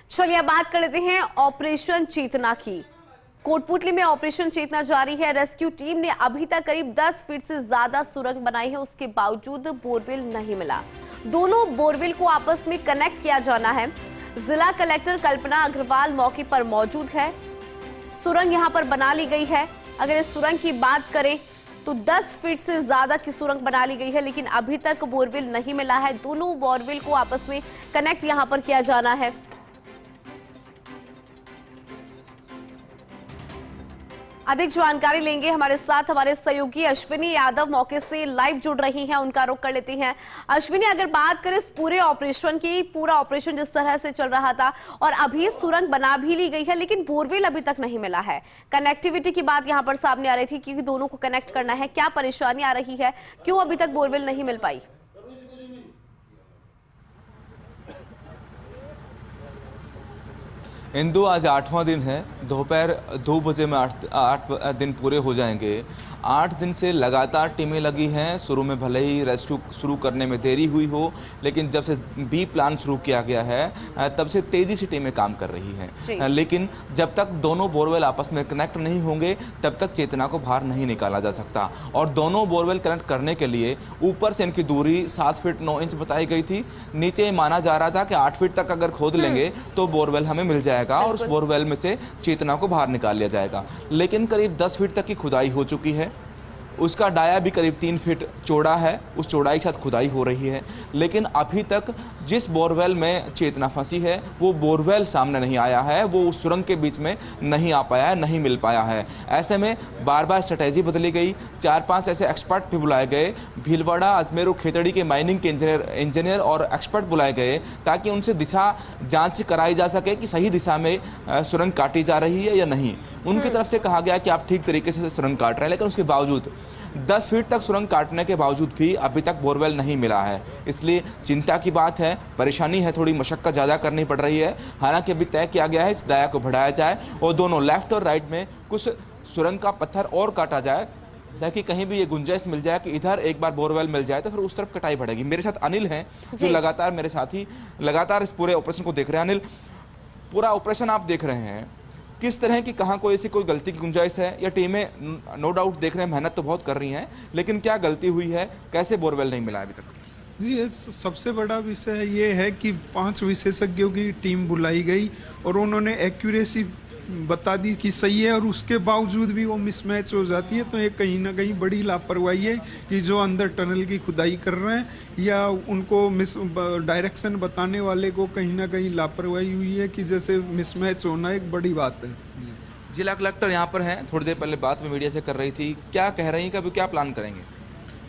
चलिए अब बात कर लेते हैं ऑपरेशन चेतना की। कोटपुतली में ऑपरेशन चेतना जारी है। रेस्क्यू टीम ने अभी तक करीब 10 फीट से ज्यादा सुरंग बनाई है, उसके बावजूद बोरवेल नहीं मिला। दोनों बोरवेल को आपस में कनेक्ट किया जाना है। जिला कलेक्टर कल्पना अग्रवाल मौके पर मौजूद है। सुरंग यहां पर बना ली गई है। अगर इस सुरंग की बात करें तो 10 फीट से ज्यादा की सुरंग बना ली गई है, लेकिन अभी तक बोरवेल नहीं मिला है। दोनों बोरवेल को आपस में कनेक्ट यहां पर किया जाना है। अधिक जानकारी लेंगे, हमारे साथ हमारे सहयोगी अश्विनी यादव मौके से लाइव जुड़ रही हैं, उनका रुख कर लेते हैं। अश्विनी, अगर बात करें इस पूरे ऑपरेशन की, पूरा ऑपरेशन जिस तरह से चल रहा था और अभी सुरंग बना भी ली गई है, लेकिन बोरवेल अभी तक नहीं मिला है। कनेक्टिविटी की बात यहां पर सामने आ रही थी क्योंकि दोनों को कनेक्ट करना है। क्या परेशानी आ रही है, क्यों अभी तक बोरवेल नहीं मिल पाई? इंदु, आज 8वां दिन है। दोपहर 2 बजे में 8 दिन पूरे हो जाएंगे। 8 दिन से लगातार टीमें लगी हैं। शुरू में भले ही रेस्क्यू शुरू करने में देरी हुई हो, लेकिन जब से बी प्लान शुरू किया गया है तब से तेजी से टीमें काम कर रही हैं। लेकिन जब तक दोनों बोरवेल आपस में कनेक्ट नहीं होंगे तब तक चेतना को बाहर नहीं निकाला जा सकता। और दोनों बोरवेल कनेक्ट करने के लिए ऊपर से इनकी दूरी 7 फीट 9 इंच बताई गई थी। नीचे माना जा रहा था कि 8 फीट तक अगर खोद लेंगे तो बोरवेल हमें मिल जाएगा और उस बोरवेल में से चेतना को बाहर निकाल लिया जाएगा। लेकिन करीब 10 फीट तक की खुदाई हो चुकी है। उसका डाया भी करीब 3 फीट चौड़ा है। उस चौड़ाई के साथ खुदाई हो रही है, लेकिन अभी तक जिस बोरवेल में चेतना फंसी है वो बोरवेल सामने नहीं आया है। वो उस सुरंग के बीच में नहीं आ पाया है, नहीं मिल पाया है। ऐसे में बार बार स्ट्रेटेजी बदली गई। 4-5 ऐसे एक्सपर्ट भी बुलाए गए। भीलवाड़ा, अजमेर और खेतड़ी के माइनिंग के इंजीनियर और एक्सपर्ट बुलाए गए ताकि उनसे दिशा जांच कराई जा सके कि सही दिशा में सुरंग काटी जा रही है या नहीं। उनकी तरफ से कहा गया कि आप ठीक तरीके से सुरंग काट रहे हैं, लेकिन उसके बावजूद 10 फीट तक सुरंग काटने के बावजूद भी अभी तक बोरवेल नहीं मिला है। इसलिए चिंता की बात है, परेशानी है, थोड़ी मशक्कत ज़्यादा करनी पड़ रही है। हालांकि अभी तय किया गया है इस डाया को बढ़ाया जाए और दोनों लेफ्ट और राइट में कुछ सुरंग का पत्थर और काटा जाए ताकि कहीं भी ये गुंजाइश मिल जाए कि इधर एक बार बोरवेल मिल जाए तो फिर उस तरफ कटाई बढ़ेगी। मेरे साथ अनिल हैं जो लगातार मेरे साथी लगातार इस पूरे ऑपरेशन को देख रहे हैं। अनिल, पूरा ऑपरेशन आप देख रहे हैं, किस तरह की कहाँ कोई ऐसी कोई गलती की गुंजाइश है या टीमें नो डाउट देख रहे हैं मेहनत तो बहुत कर रही हैं, लेकिन क्या गलती हुई है, कैसे बोरवेल नहीं मिला अभी तक? जी, ये सबसे बड़ा विषय ये है कि 5 विशेषज्ञों की टीम बुलाई गई और उन्होंने एक्यूरेसी बता दी कि सही है और उसके बावजूद भी वो मिसमैच हो जाती है। तो ये कहीं ना कहीं बड़ी लापरवाही है कि जो अंदर टनल की खुदाई कर रहे हैं या उनको डायरेक्शन बताने वाले को कहीं ना कहीं लापरवाही हुई है कि जैसे मिसमैच होना एक बड़ी बात है। जिला कलेक्टर यहाँ पर हैं, थोड़ी देर पहले बात में मीडिया से कर रही थी, क्या कह रही हैं कि अभी क्या प्लान करेंगे?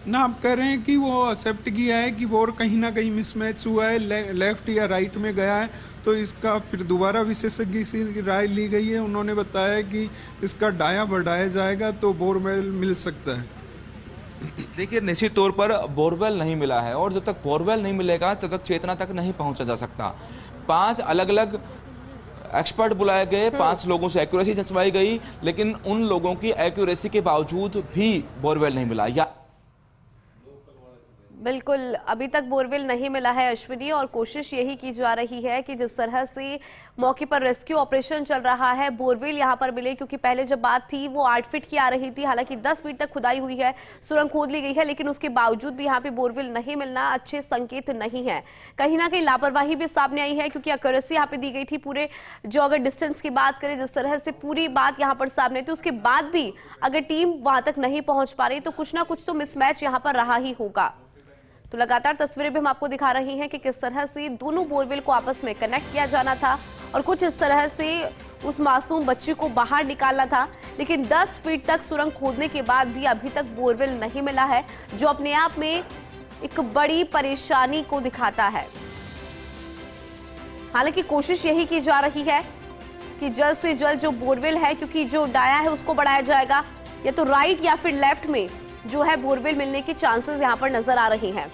ना, आप कह रहे हैं कि वो एक्सेप्ट किया है कि बोर कहीं ना कहीं मिसमैच हुआ है, लेफ्ट या राइट में गया है, तो इसका फिर दोबारा विशेषज्ञ से राय ली गई है। उन्होंने बताया कि इसका डाया बढ़ाया जाएगा तो बोरवेल मिल सकता है। देखिए, निश्चित तौर पर बोरवेल नहीं मिला है और जब तक बोरवेल नहीं मिलेगा तब तक चेतना तक नहीं पहुंचा जा सकता। 5 अलग अलग एक्सपर्ट बुलाए गए, 5 लोगों से एक्यूरेसी जंचवाई गई, लेकिन उन लोगों की एक्यूरेसी के बावजूद भी बोरवेल नहीं मिला। या बिल्कुल, अभी तक बोरवेल नहीं मिला है अश्विनी, और कोशिश यही की जा रही है कि जिस तरह से मौके पर रेस्क्यू ऑपरेशन चल रहा है बोरवेल यहां पर मिले, क्योंकि पहले जब बात थी वो 8 फीट की आ रही थी। हालांकि 10 फीट तक खुदाई हुई है, सुरंग खोद ली गई है, लेकिन उसके बावजूद भी यहां पे बोरवेल नहीं मिलना अच्छे संकेत नहीं है। कहीं ना कहीं लापरवाही भी सामने आई है, क्योंकि एक्यूरेसी यहाँ पे दी गई थी पूरे, जो अगर डिस्टेंस की बात करें, जिस तरह से पूरी बात यहाँ पर सामने थी, उसके बाद भी अगर टीम वहां तक नहीं पहुंच पा रही तो कुछ ना कुछ तो मिसमैच यहाँ पर रहा ही होगा। तो लगातार तस्वीरें भी हम आपको दिखा रहे हैं कि किस तरह से दोनों बोरवेल को आपस में कनेक्ट किया जाना था और कुछ इस तरह से उस मासूम बच्ची को बाहर निकालना था, लेकिन 10 फीट तक सुरंग खोदने के बाद भी अभी तक बोरवेल नहीं मिला है, जो अपने आप में एक बड़ी परेशानी को दिखाता है। हालांकि कोशिश यही की जा रही है कि जल्द से जल्द जो बोरवेल है, क्योंकि जो डाया है उसको बढ़ाया जाएगा, या तो राइट या फिर लेफ्ट में जो है बोरवेल मिलने की चांसेस यहां पर नजर आ रही हैं।